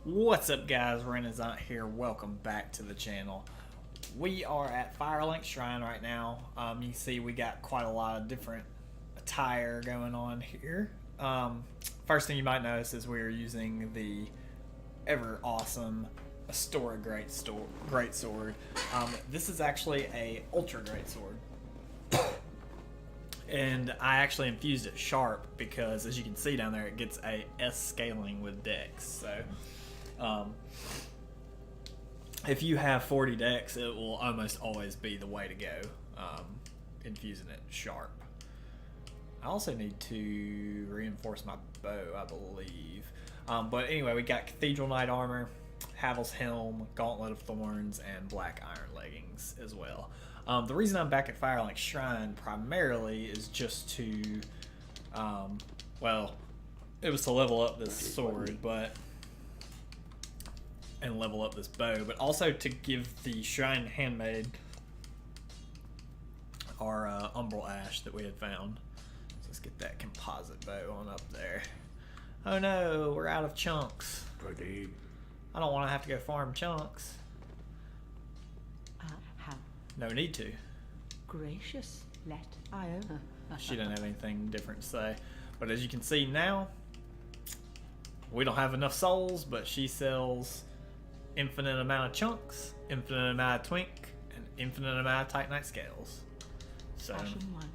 What's up, guys? Renasant here. Welcome back to the channel. We are at Firelink Shrine right now. You see we got quite a lot of different attire going on here. First thing you might notice is we're using the ever awesome Astora Greatsword. This is actually a Ultra Greatsword. And I actually infused it sharp because, as you can see down there, it gets a S scaling with dex. So if you have 40 dex, it will almost always be the way to go, infusing it sharp. I also need to reinforce my bow, I believe. But anyway, we got Cathedral Knight armor, Havel's helm, Gauntlet of Thorns, and black iron leggings as well. The reason I'm back at Firelink Shrine primarily is just to, well, it was to level up this sword, and level up this bow, but also to give the Shrine Handmaid our Umbral Ash that we had found. So let's get that composite bow on up there. Oh no, we're out of chunks. I don't want to have to go farm chunks. How No need to. gracious, let Iona. She didn't have anything different to say. But as you can see now, we don't have enough souls, but she sells infinite amount of chunks, infinite amount of twink, and infinite amount of Titanite scales. So Fashion one.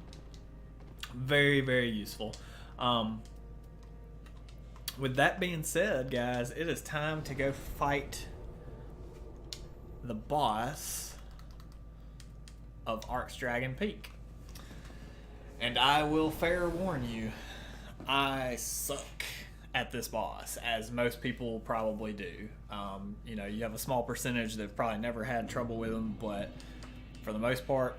very, very useful. With that being said, guys, it is time to go fight the boss of Archdragon Peak. And I will fair warn you, I suck at this boss, as most people probably do. You know, you have a small percentage that probably never had trouble with him, but for the most part,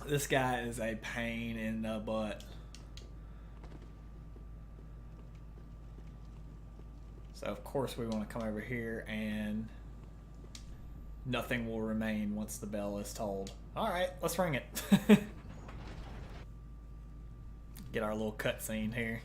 this guy is a pain in the butt. So of course we want to come over here, and nothing will remain once the bell is tolled. Alright, let's ring it. Get our little cutscene here.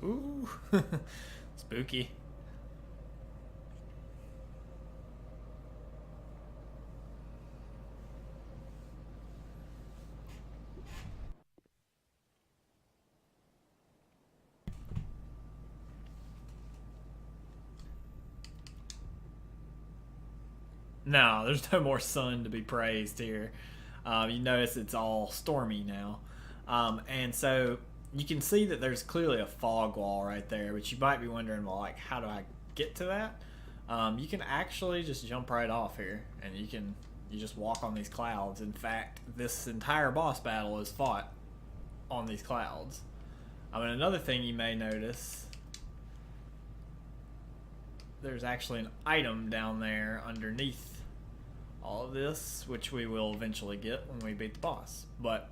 Ooh, spooky. No, there's no more sun to be praised here. You notice it's all stormy now. And so you can see that there's clearly a fog wall right there, but you might be wondering, well, like, how do I get to that? You can actually just jump right off here, and you just walk on these clouds. In fact, this entire boss battle is fought on these clouds. And another thing you may notice, there's actually an item down there underneath all of this, which we will eventually get when we beat the boss. But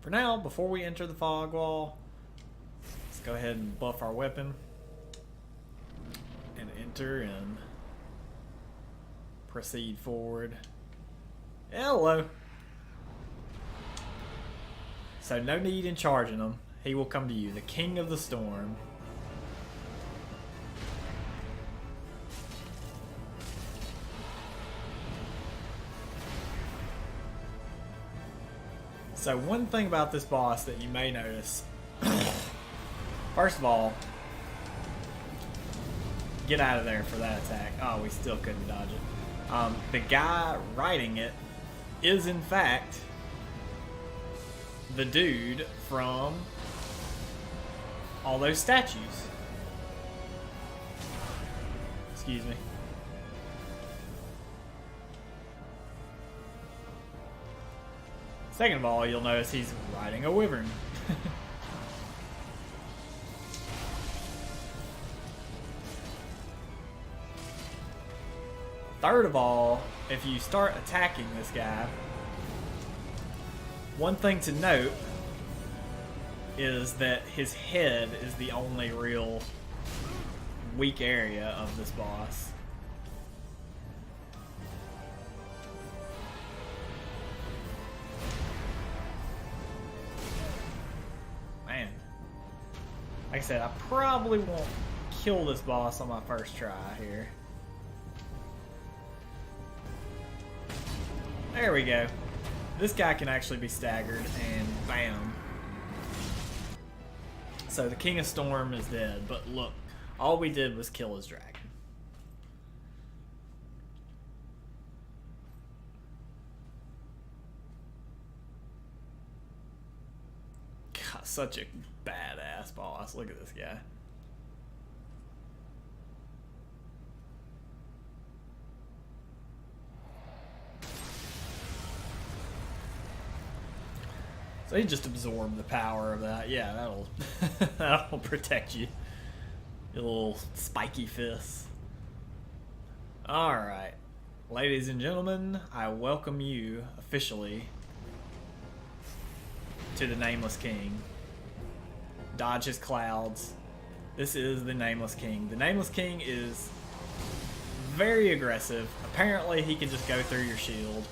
for now, before we enter the fog wall, let's go ahead and buff our weapon and enter and proceed forward. Hello. So no need in charging him. He will come to you, the King of the Storm. So one thing about this boss that you may notice, first of all, get out of there for that attack. Oh, we still couldn't dodge it. The guy writing it is in fact the dude from all those statues. Excuse me. Second of all, you'll notice he's riding a wyvern. Third of all, if you start attacking this guy, one thing to note is that his head is the only real weak area of this boss. Man. Like I said, I probably won't kill this boss on my first try here. There we go. This guy can actually be staggered, and bam. So the King of Storm is dead, but look, all we did was kill his dragon. God, such a badass boss. Look at this guy. So he just absorbed the power of that. Yeah, that'll protect you. Your little spiky fists. Alright. Ladies and gentlemen, I welcome you officially to the Nameless King. Dodge his clouds. This is the Nameless King. The Nameless King is very aggressive. Apparently he can just go through your shield.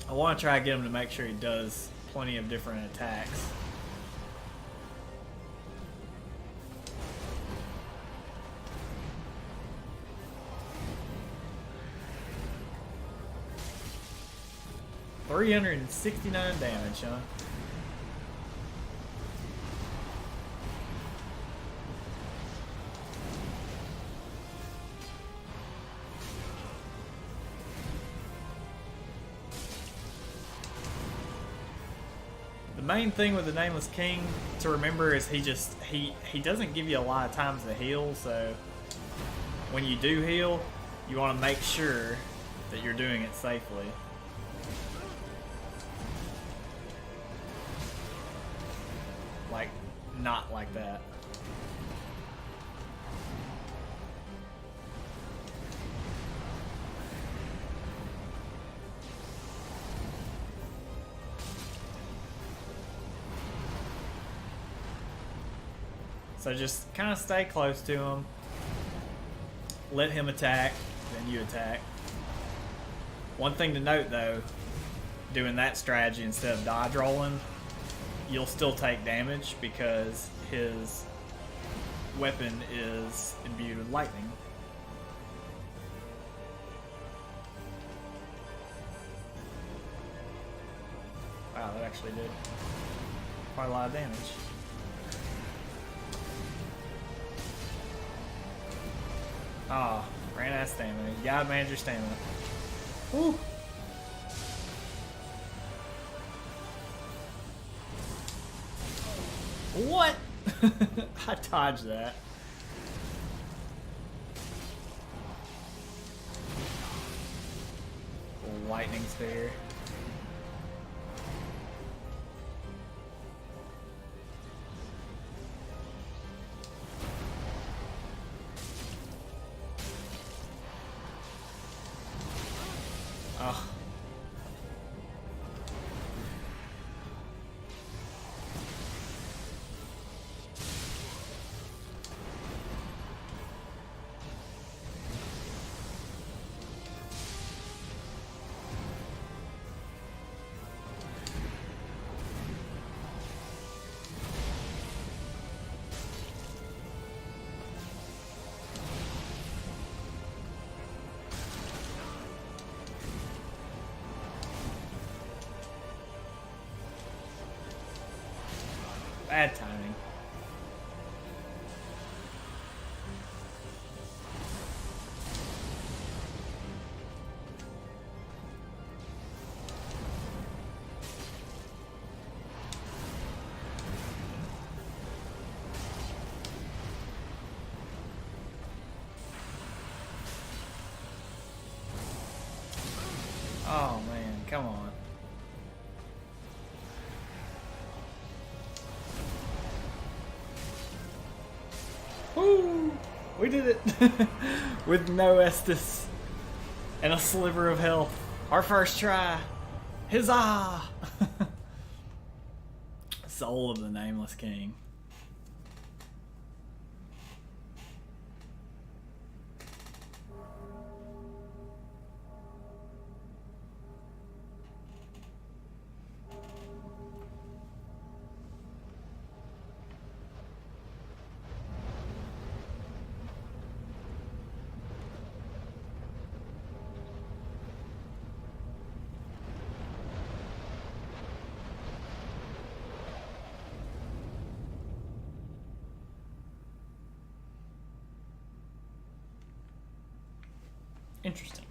I want to try to get him to make sure he does plenty of different attacks. $369 damage, huh? The main thing with the Nameless King to remember is he doesn't give you a lot of times to heal, so when you do heal, you want to make sure that you're doing it safely. Like, not like that. So just kind of stay close to him. Let him attack, then you attack. One thing to note though, doing that strategy instead of dodge rolling, you'll still take damage because his weapon is imbued with lightning. Wow, that actually did quite a lot of damage. Ah, oh, ran out of stamina. You gotta manage your stamina. Woo! What? I dodged that. Lightning sphere. Ugh. Bad timing. Come on. Woo! We did it! With no Estus and a sliver of health. Our first try. Huzzah! Soul of the Nameless King. Interesting.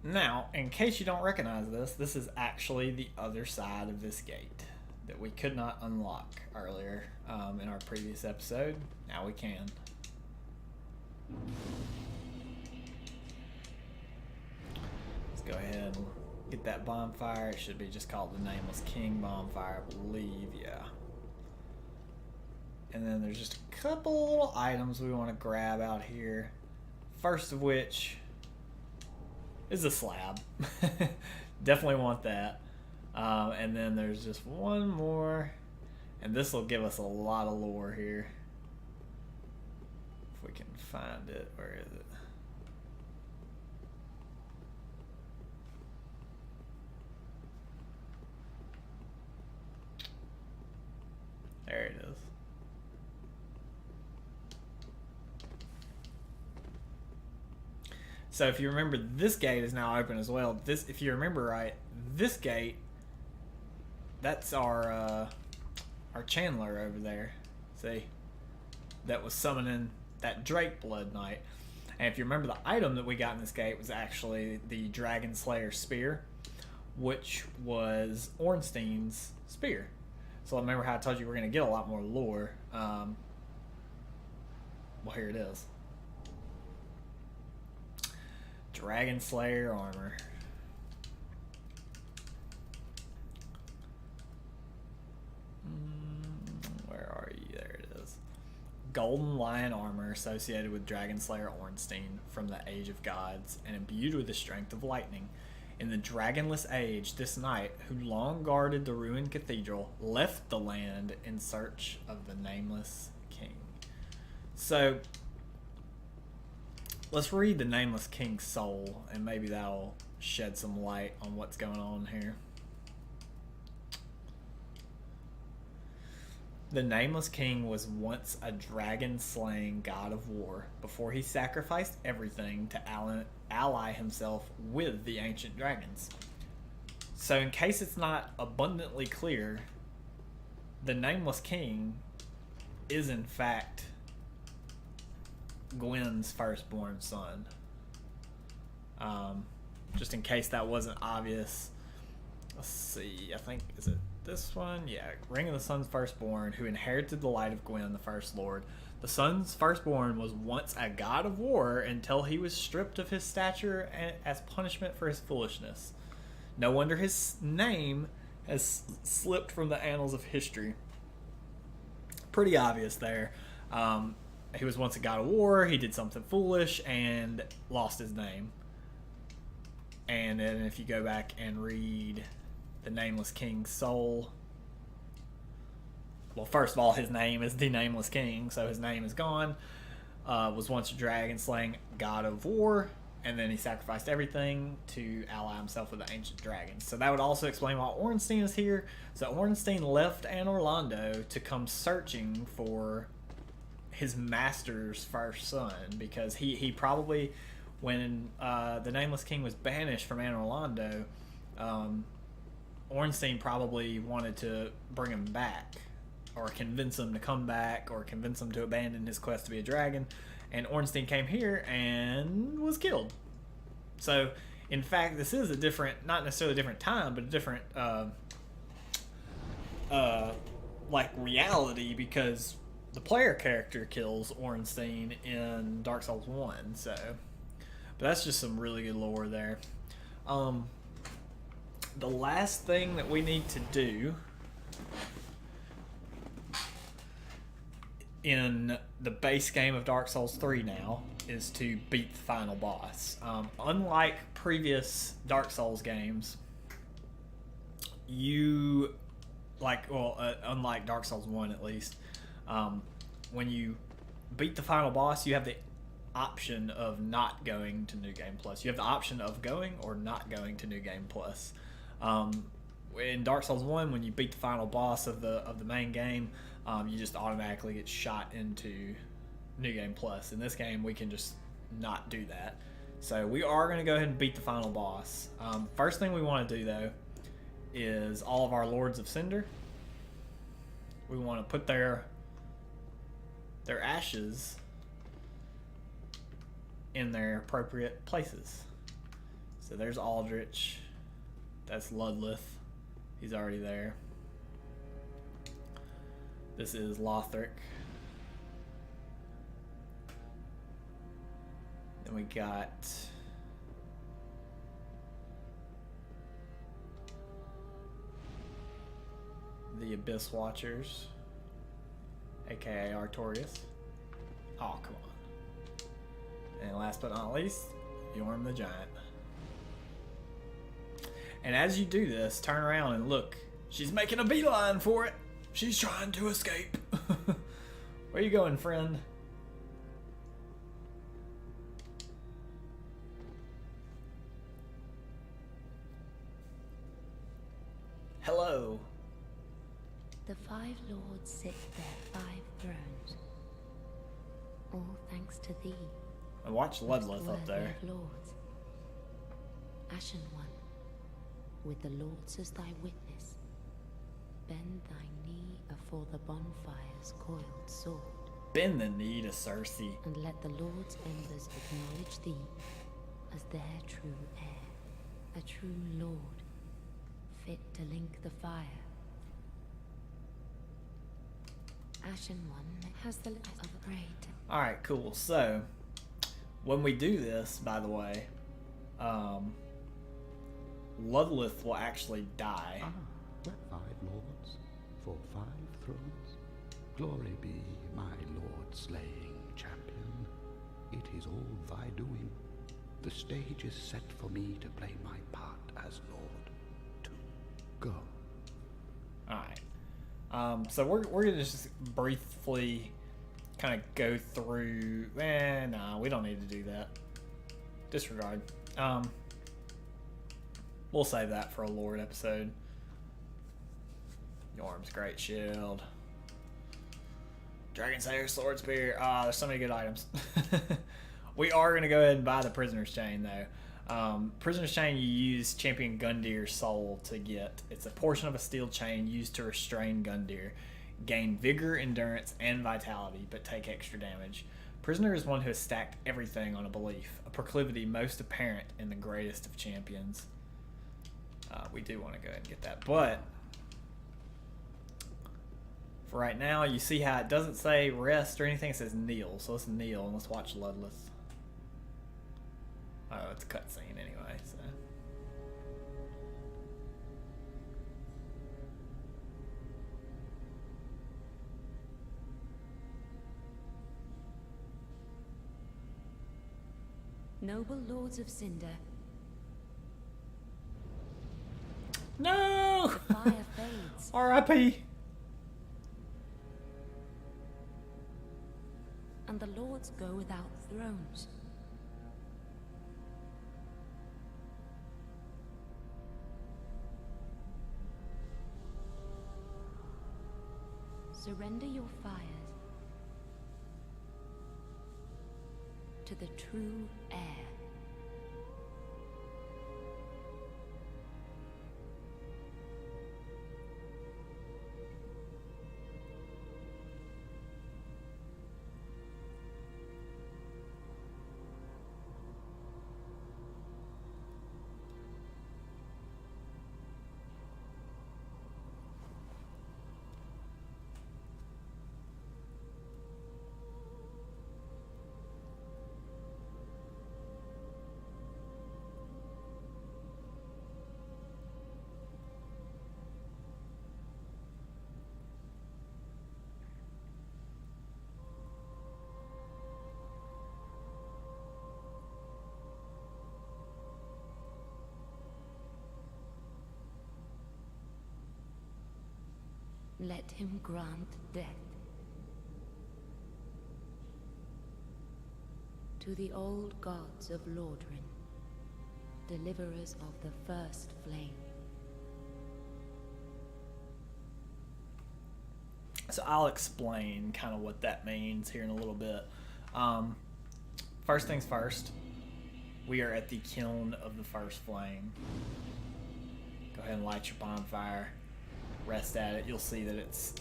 Now, in case you don't recognize this, this is actually the other side of this gate that we could not unlock earlier in our previous episode. Now we can. Go ahead and get that bonfire. It should be just called the Nameless King bonfire, I believe. Yeah. And then there's just a couple little items we want to grab out here. First of which is a slab. Definitely want that. And then there's just one more. And this will give us a lot of lore here. If we can find it. Where is it? There it is. So if you remember, this gate is now open as well. This, if you remember right, this gate, that's our Chandler over there. See? That was summoning that Drake Blood Knight. And if you remember, the item that we got in this gate was actually the Dragon Slayer Spear, which was Ornstein's spear. So remember how I told you we're going to get a lot more lore. Well, here it is. Dragon Slayer armor. Where are you? There it is. Golden Lion armor associated with Dragon Slayer Ornstein from the Age of Gods and imbued with the strength of lightning. In the dragonless age, this knight, who long guarded the ruined cathedral, left the land in search of the Nameless King. So, let's read the Nameless King's soul, and maybe that'll shed some light on what's going on here. The Nameless King was once a dragon-slaying god of war before he sacrificed everything to ally himself with the ancient dragons. So in case it's not abundantly clear, the Nameless King is in fact Gwyn's firstborn son. Just in case that wasn't obvious. Let's see, I think, is it this one? Yeah, Ring of the Sun's firstborn, who inherited the light of Gwyn, the First Lord. The Sun's firstborn was once a god of war until he was stripped of his stature as punishment for his foolishness. No wonder his name has slipped from the annals of history. Pretty obvious there. He was once a god of war, he did something foolish, and lost his name. And then if you go back and read the Nameless King's soul, well, first of all, his name is the Nameless King, so his name is gone. Was once a dragon-slaying god of war, and then he sacrificed everything to ally himself with the ancient dragons. So that would also explain why Ornstein is here. So Ornstein left Anor Londo to come searching for his master's first son, because he probably, when the Nameless King was banished from Anor Londo, Ornstein probably wanted to bring him back, or convince him to come back, or convince him to abandon his quest to be a dragon. And Ornstein came here and was killed. So, in fact, this is a different, not necessarily a different time, but a different like reality because the player character kills Ornstein in Dark Souls 1. So, but that's just some really good lore there. The last thing that we need to do in the base game of Dark Souls 3 now is to beat the final boss. Unlike previous Dark Souls games, unlike Dark Souls 1 at least, when you beat the final boss, you have the option of not going to New Game Plus. You have the option of going or not going to New Game Plus. In Dark Souls 1, when you beat the final boss of the main game, you just automatically get shot into New Game Plus. In this game, we can just not do that. So we are going to go ahead and beat the final boss. First thing we want to do, though, is all of our Lords of Cinder. We want to put their ashes in their appropriate places. So there's Aldrich. That's Ludlith. He's already there. This is Lothric. Then we got the Abyss Watchers, aka Artorias. Oh, come on. And last but not least, Yorm the Giant. And as you do this, turn around and look. She's making a beeline for it. She's trying to escape. Where you going, friend? Hello. The 5 lords sit their 5 thrones, all thanks to thee. And watch Ludlith up there. Lords. Ashen One, with the lords as thy witness, bend thy knee afore the bonfire's coiled sword. Bend the knee to Cersei. And let the lord's embers acknowledge thee as their true heir, a true lord, fit to link the fire. Ashen One has the light of a great. Alright, cool. So, when we do this, by the way, Ludlith will actually die. Ah, the 5 lords, for 5 thrones. Glory be my lord slaying champion. It is all thy doing. The stage is set for me to play my part as lord. To go. Alright. So we're gonna just briefly kind of go through. Nah, we don't need to do that. Disregard. We'll save that for a Lord episode. Yorm's Great Shield. Dragon Slayer Sword Spear. There's so many good items. We are going to go ahead and buy the Prisoner's Chain, though. Prisoner's Chain, you use Champion Gundir's Soul to get. It's a portion of a steel chain used to restrain Gundir. Gain vigor, endurance, and vitality, but take extra damage. Prisoner is one who has stacked everything on a belief, a proclivity most apparent in the greatest of champions. We do want to go ahead and get that, but for right now, you see how it doesn't say rest or anything, it says kneel. So let's kneel and let's watch Ludlith. Oh, it's a cutscene anyway, so. Noble lords of Cinder, No! the fire fades. R.I.P. And the lords go without thrones. Surrender your fires to the true heir. Let him grant death. To the old gods of Lordran, deliverers of the first flame. So I'll explain kind of what that means here in a little bit. First things first, we are at the kiln of the first flame. Go ahead and light your bonfire. Rest at it. You'll see that it's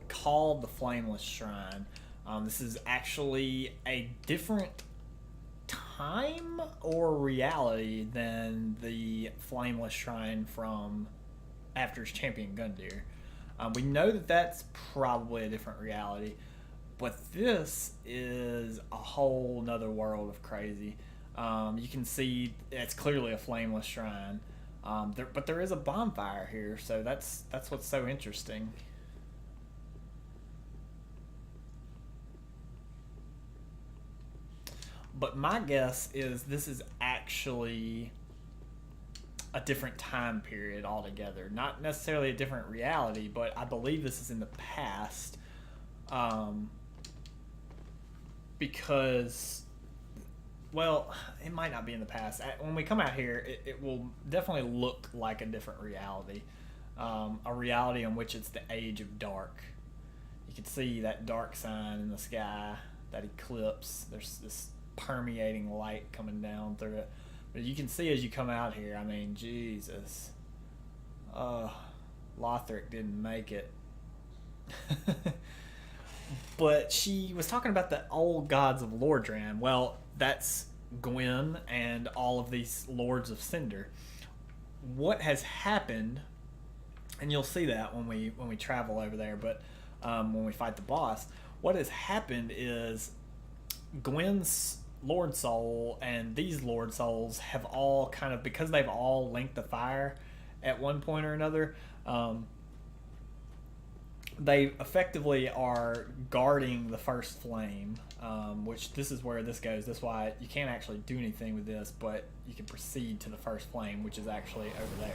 called the Flameless Shrine. This is actually a different time or reality than the Flameless Shrine from After's Champion Gundyr. We know that that's probably a different reality, but this is a whole nother world of crazy. You can see it's clearly a Flameless Shrine, but there is a bonfire here, so that's what's so interesting. But my guess is this is actually a different time period altogether. Not necessarily a different reality, but I believe this is in the past. Because, well, it might not be in the past. When we come out here, it will definitely look like a different reality. A reality in which it's the Age of Dark. You can see that dark sign in the sky, that eclipse. There's this permeating light coming down through it. But you can see as you come out here, I mean, Jesus. Lothric didn't make it. But she was talking about the old gods of Lordran. Well, that's Gwen and all of these Lords of Cinder. What has happened, and you'll see that when we travel over there, but when we fight the boss, what has happened is Gwen's Lord Soul and these Lord Souls have all kind of, because they've all linked the fire at one point or another, they effectively are guarding the first flame, which this is where this goes. That's why you can't actually do anything with this, but you can proceed to the first flame, which is actually over there.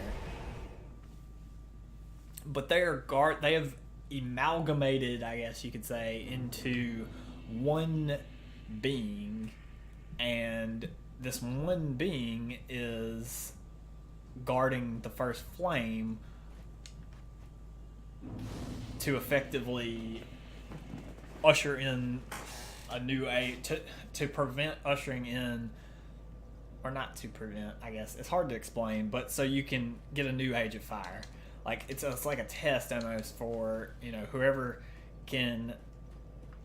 But they have amalgamated, I guess you could say, into one being, and this one being is guarding the first flame to effectively usher in a new age, to prevent ushering in, or not to prevent, I guess it's hard to explain, but so you can get a new age of fire. Like it's like a test almost for, whoever can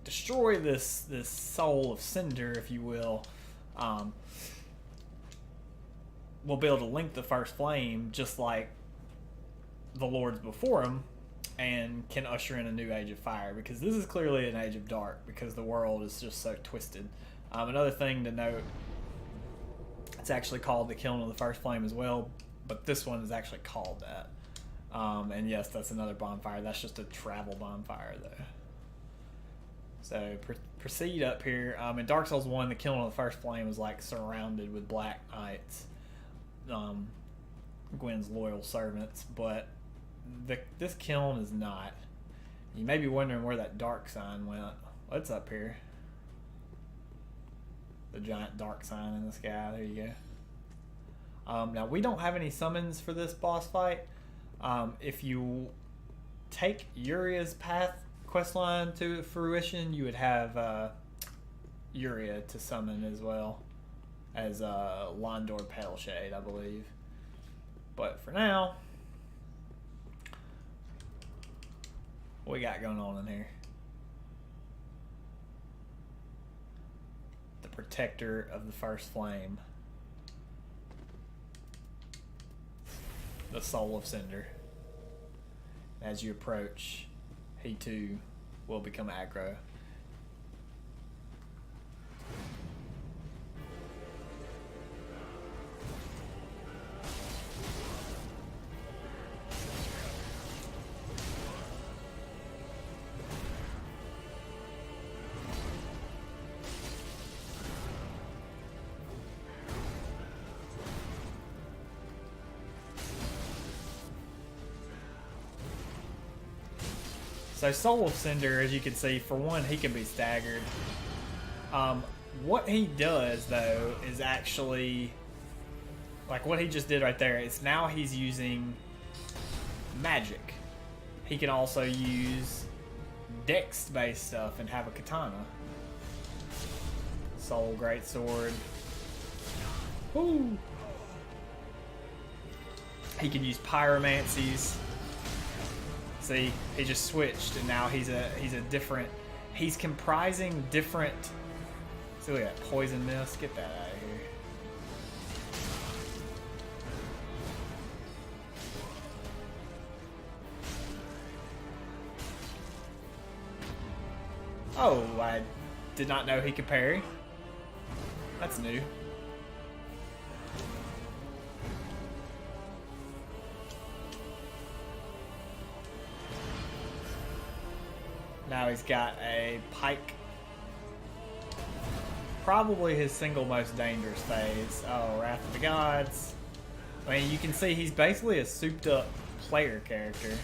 destroy this soul of cinder, if you will be able to link the first flame just like the lords before him, and can usher in a new age of fire, because this is clearly an age of dark because the world is just so twisted. Another thing to note, it's actually called the Kiln of the First Flame as well, but this one is actually called that. And yes, that's another bonfire. That's just a travel bonfire though. So proceed up here. In Dark Souls 1, the Kiln of the First Flame was like surrounded with Black Knights, Gwen's loyal servants, but this kiln is not. You may be wondering where that dark sign went. What's up here? The giant dark sign in the sky. There you go. Now, we don't have any summons for this boss fight. If you take Uria's Path questline to fruition, you would have Uria to summon as well as Londor Paleshade, I believe. But for now, what we got going on in here? The Protector of the First Flame. The Soul of Cinder. As you approach, he too will become aggro. So Soul of Cinder, as you can see, for one, he can be staggered. What he does, though, is actually... Like what he just did right there, it's now he's using magic. He can also use dex-based stuff and have a katana. Soul Greatsword. Woo! He can use pyromancies. See, he just switched, and now he's a different. He's comprising different. See, look at that poison mist. Get that out of here. Oh, I did not know he could parry. That's new. Now he's got a pike. Probably his single most dangerous phase. Oh, Wrath of the Gods. I mean, you can see he's basically a souped up player character.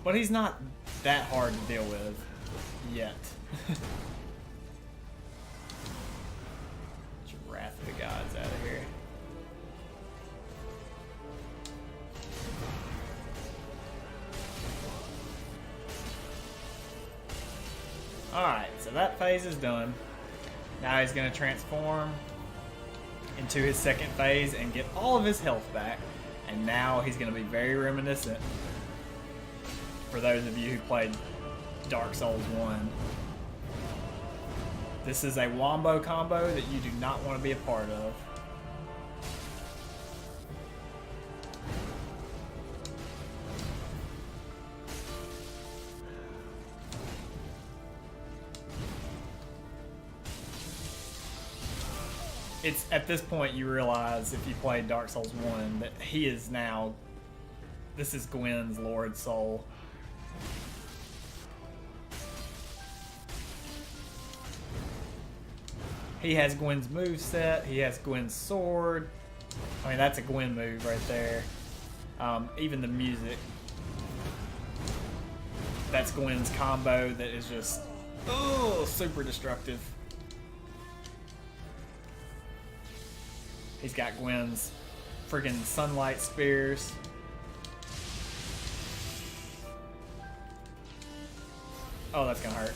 But he's not that hard to deal with yet. Get your Wrath of the Gods out of here. Alright, so that phase is done. Now he's going to transform into his second phase and get all of his health back. And now he's going to be very reminiscent. For those of you who played Dark Souls 1. This is a wombo combo that you do not want to be a part of. It's at this point you realize, if you played Dark Souls 1, that he is now... This is Gwyn's Lord Soul. He has Gwyn's moveset, he has Gwyn's sword. I mean, that's a Gwyn move right there. Even the music. That's Gwyn's combo that is just, oh, super destructive. He's got Gwyn's friggin' sunlight spears. Oh, that's gonna hurt.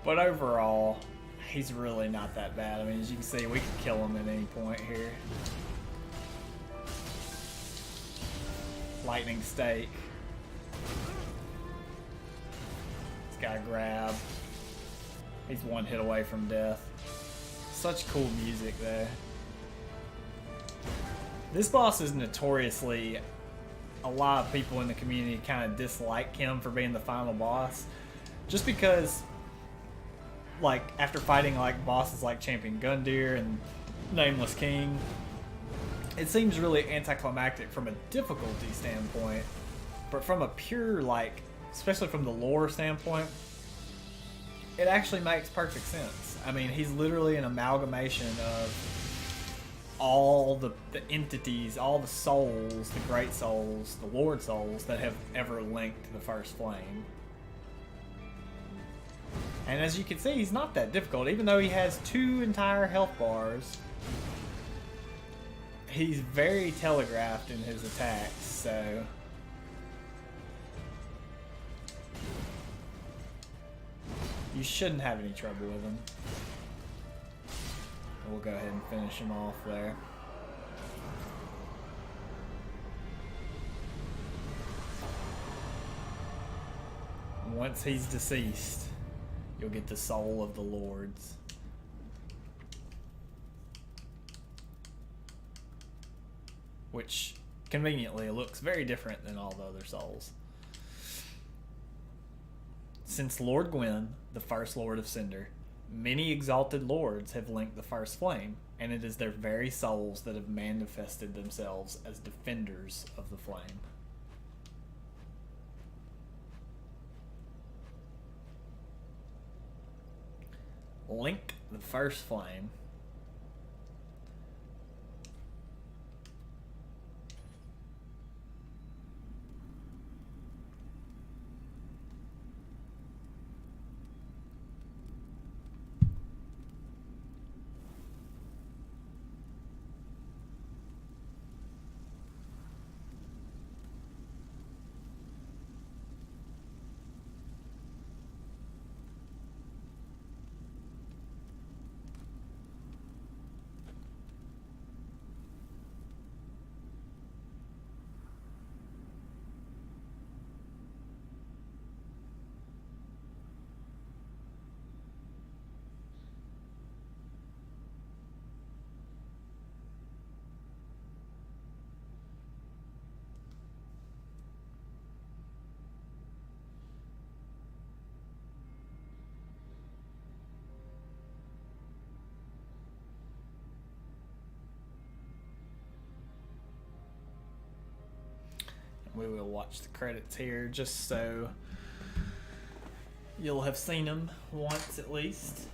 But overall, he's really not that bad. I mean, as you can see, we can kill him at any point here. Lightning Stake. He's got a grab. He's one hit away from death. Such cool music there. This boss is notoriously... A lot of people in the community kind of dislike him for being the final boss. Just because... Like, after fighting like bosses like Champion Gundyr and Nameless King, it seems really anticlimactic from a difficulty standpoint, but from a pure, like, especially from the lore standpoint, it actually makes perfect sense. I mean, he's literally an amalgamation of all the entities, all the souls, the great souls, the Lord souls that have ever linked the First Flame. And as you can see, he's not that difficult. Even though he has 2 entire health bars, he's very telegraphed in his attacks, so... You shouldn't have any trouble with him. We'll go ahead and finish him off there. Once he's deceased, you'll get the Soul of the Lords. Which, conveniently, looks very different than all the other souls. Since Lord Gwyn, the first Lord of Cinder, many exalted lords have linked the First Flame, and it is their very souls that have manifested themselves as defenders of the flame. Link the First Flame. We will watch the credits here just so you'll have seen them once at least.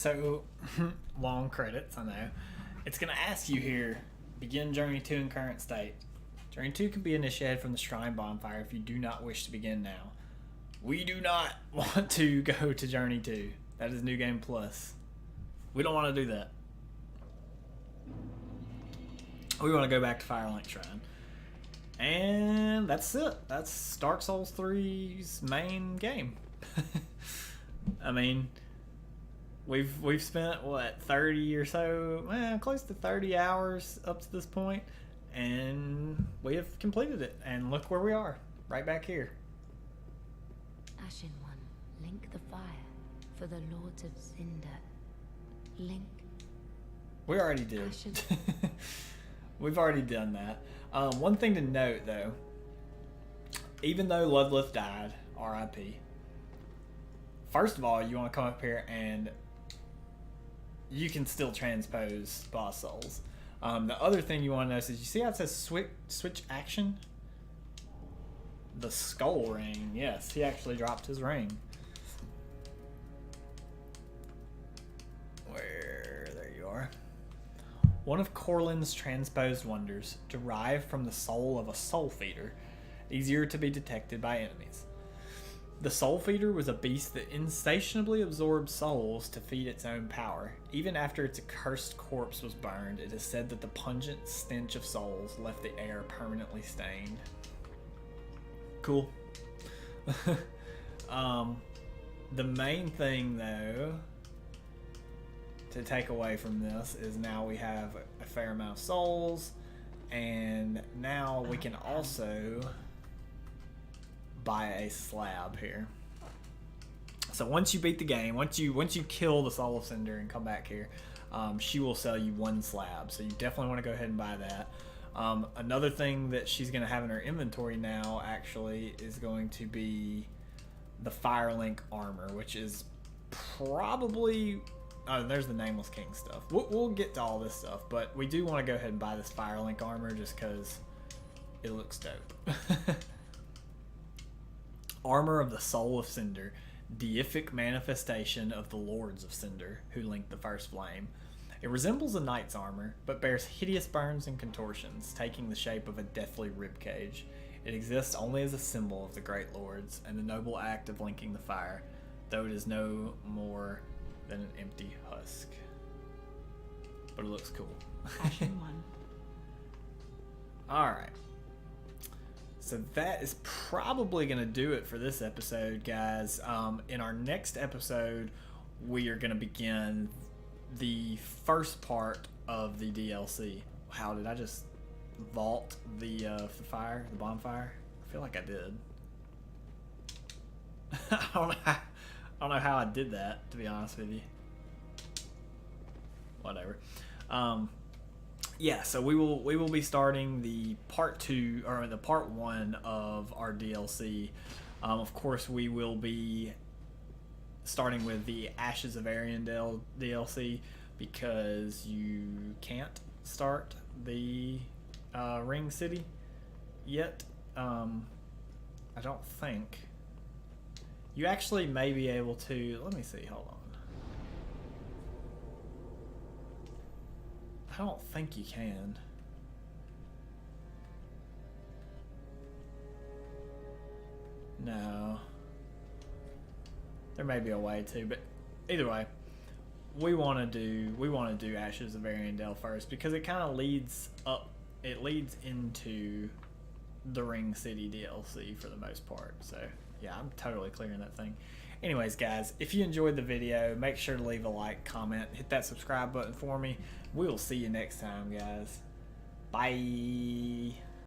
So, long credits, I know. It's going to ask you here, begin Journey 2 in current state. Journey 2 can be initiated from the Shrine Bonfire if you do not wish to begin now. We do not want to go to Journey 2. That is New Game Plus. We don't want to do that. We want to go back to Firelink Shrine. And that's it. That's Dark Souls 3's main game. I mean, we've spent what, 30 or so, close to 30 hours up to this point, and we have completed it. And look where we are, right back here. Ashen One, link the fire for the Lords of Cinder. Link. We already did. Ashen. We've already done that. One thing to note, though, even though Ludleth died, R.I.P., first of all, you want to come up here and you can still transpose boss souls. The other thing you want to notice is, you see how it says switch action? The skull ring. Yes, he actually dropped his ring. There you are. One of Corlin's transposed wonders, derived from the soul of a soul feeder, easier to be detected by enemies. The Soul Feeder was a beast that insatiably absorbed souls to feed its own power. Even after its accursed corpse was burned, it is said that the pungent stench of souls left the air permanently stained. Cool. The main thing, though, to take away from this is now we have a fair amount of souls, and now we can also buy a slab here. So once you beat the game, once you kill the Soul of Cinder and come back here, she will sell you 1 slab. So you definitely want to go ahead and buy that. Another thing that she's going to have in her inventory now actually is going to be the Firelink armor, which is probably... Oh, there's the Nameless King stuff. We'll get to all this stuff, but we do want to go ahead and buy this Firelink armor just because it looks dope. Armor of the Soul of Cinder, deific manifestation of the Lords of Cinder, who linked the first flame. It resembles a knight's armor, but bears hideous burns and contortions, taking the shape of a deathly ribcage. It exists only as a symbol of the Great Lords and the noble act of linking the fire, though it is no more than an empty husk. But it looks cool. Ashen One. Alright. So that is probably going to do it for this episode, guys. In our next episode, we are going to begin the first part of the DLC. Wow, did I just vault the bonfire? I feel like I did. I don't know how I did that, to be honest with you. Whatever. Yeah, so we will be starting the part 2 or the part 1 of our DLC. Of course, we will be starting with the Ashes of Arian DLC because you can't start the Ring City yet. I don't think. You actually may be able to. Let me see. Hold on. I don't think you can. No. There may be a way to, but either way, we want to do Ashes of Ariandel first because it kind of leads up. It leads into the Ring City DLC for the most part. So yeah, I'm totally clearing that thing. Anyways, guys, if you enjoyed the video, make sure to leave a like, comment, hit that subscribe button for me. We will see you next time, guys. Bye.